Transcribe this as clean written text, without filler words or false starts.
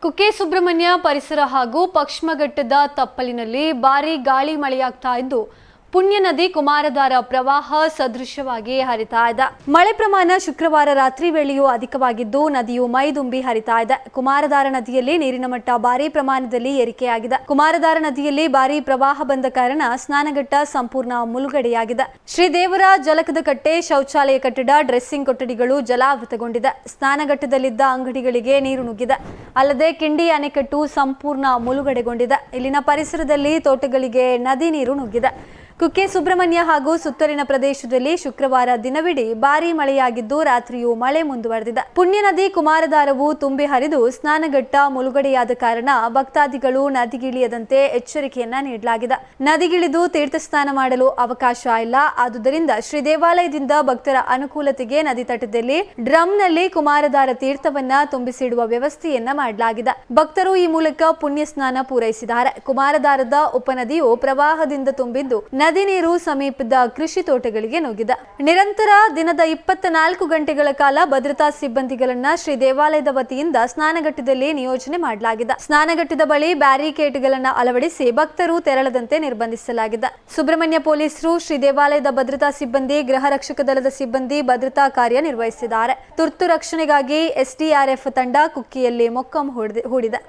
ಕುಕ್ಕೆ ಸುಬ್ರಹ್ಮಣ್ಯ ಪರಿಸರ ಹಾಗೂ ಪಶ್ಚಿಮಘಟ್ಟದ ತಪ್ಪಲಿನಲ್ಲಿ ಭಾರೀ ಗಾಳಿ ಮಳೆಯಾಗ್ತಾ ಇದ್ದು ಪುಣ್ಯ ನದಿ ಕುಮಾರಧಾರ ಪ್ರವಾಹ ಸದೃಶವಾಗಿ ಹರಿತಾ ಇದೆ. ಮಳೆ ಪ್ರಮಾಣ ಶುಕ್ರವಾರ ರಾತ್ರಿ ವೇಳೆಯೂ ಅಧಿಕವಾಗಿದ್ದು ನದಿಯು ಮೈದುಂಬಿ ಹರಿತಾ ಇದೆ. ಕುಮಾರಧಾರ ನದಿಯಲ್ಲಿ ನೀರಿನ ಮಟ್ಟ ಭಾರೀ ಪ್ರಮಾಣದಲ್ಲಿ ಏರಿಕೆಯಾಗಿದೆ. ಕುಮಾರಧಾರ ನದಿಯಲ್ಲಿ ಭಾರೀ ಪ್ರವಾಹ ಬಂದ ಕಾರಣ ಸ್ನಾನಘಟ್ಟ ಸಂಪೂರ್ಣ ಮುಳುಗಡೆಯಾಗಿದೆ. ಶ್ರೀದೇವರ ಜಲಕದ ಕಟ್ಟೆ, ಶೌಚಾಲಯ ಕಟ್ಟಡ, ಡ್ರೆಸ್ಸಿಂಗ್ ಕೊಠಡಿಗಳು ಜಲಾವೃತಗೊಂಡಿದೆ. ಸ್ನಾನಘಟ್ಟದಲ್ಲಿದ್ದ ಅಂಗಡಿಗಳಿಗೆ ನೀರು ನುಗ್ಗಿದೆ. ಅಲ್ಲದೆ ಕಿಂಡಿ ಅಣೆಕಟ್ಟು ಸಂಪೂರ್ಣ ಮುಳುಗಡೆಗೊಂಡಿದೆ. ಇಲ್ಲಿನ ಪರಿಸರದಲ್ಲಿ ತೋಟಗಳಿಗೆ ನದಿ ನೀರು ನುಗ್ಗಿದೆ. ಕುಕ್ಕೆ ಸುಬ್ರಹ್ಮಣ್ಯ ಹಾಗೂ ಸುತ್ತಲಿನ ಪ್ರದೇಶದಲ್ಲಿ ಶುಕ್ರವಾರ ದಿನವಿಡೀ ಭಾರೀ ಮಳೆಯಾಗಿದ್ದು ರಾತ್ರಿಯೂ ಮಳೆ ಮುಂದುವರೆದಿದೆ. ಪುಣ್ಯ ನದಿ ಕುಮಾರಧಾರವು ತುಂಬಿ ಹರಿದು ಸ್ನಾನಘಟ್ಟ ಮುಳುಗಡೆಯಾದ ಕಾರಣ ಭಕ್ತಾದಿಗಳು ನದಿಗಿಳಿಯದಂತೆ ಎಚ್ಚರಿಕೆಯನ್ನ ನೀಡಲಾಗಿದೆ. ನದಿಗಿಳಿದು ತೀರ್ಥ ಸ್ನಾನ ಮಾಡಲು ಅವಕಾಶ ಇಲ್ಲ. ಆದುದರಿಂದ ಶ್ರೀ ದೇವಾಲಯದಿಂದ ಭಕ್ತರ ಅನುಕೂಲತೆಗೆ ನದಿ ತಟದಲ್ಲಿ ಡ್ರಮ್ನಲ್ಲಿ ಕುಮಾರಧಾರ ತೀರ್ಥವನ್ನ ತುಂಬಿಸಿಡುವ ವ್ಯವಸ್ಥೆಯನ್ನ ಮಾಡಲಾಗಿದೆ. ಭಕ್ತರು ಈ ಮೂಲಕ ಪುಣ್ಯ ಸ್ನಾನ ಪೂರೈಸಿದ್ದಾರೆ. ಕುಮಾರಧಾರದ ಉಪನದಿಯು ಪ್ರವಾಹದಿಂದ ತುಂಬಿದ್ದು ನದಿ ನೀರು ಸಮೀಪದ ಕೃಷಿ ತೋಟಗಳಿಗೆ ನುಗ್ಗಿದೆ. ನಿರಂತರ ದಿನದ 24 ಗಂಟೆಗಳ ಕಾಲ ಭದ್ರತಾ ಸಿಬ್ಬಂದಿಗಳನ್ನ ಶ್ರೀ ದೇವಾಲಯದ ವತಿಯಿಂದ ಸ್ನಾನಘಟ್ಟದಲ್ಲಿ ನಿಯೋಜನೆ ಮಾಡಲಾಗಿದೆ. ಸ್ನಾನಘಟ್ಟದ ಬಳಿ ಬ್ಯಾರಿಕೇಡ್ಗಳನ್ನು ಅಳವಡಿಸಿ ಭಕ್ತರು ತೆರಳದಂತೆ ನಿರ್ಬಂಧಿಸಲಾಗಿದೆ. ಸುಬ್ರಹ್ಮಣ್ಯ ಪೊಲೀಸರು, ಶ್ರೀ ದೇವಾಲಯದ ಭದ್ರತಾ ಸಿಬ್ಬಂದಿ, ಗೃಹ ರಕ್ಷಕ ದಳದ ಸಿಬ್ಬಂದಿ ಭದ್ರತಾ ಕಾರ್ಯ ನಿರ್ವಹಿಸಿದ್ದಾರೆ. ತುರ್ತು ರಕ್ಷಣೆಗಾಗಿ ಎಸ್ಡಿಆರ್ಎಫ್ ತಂಡ ಕುಕ್ಕೆಯಲ್ಲಿ ಮೊಕ್ಕಂ ಹೂಡಿದೆ.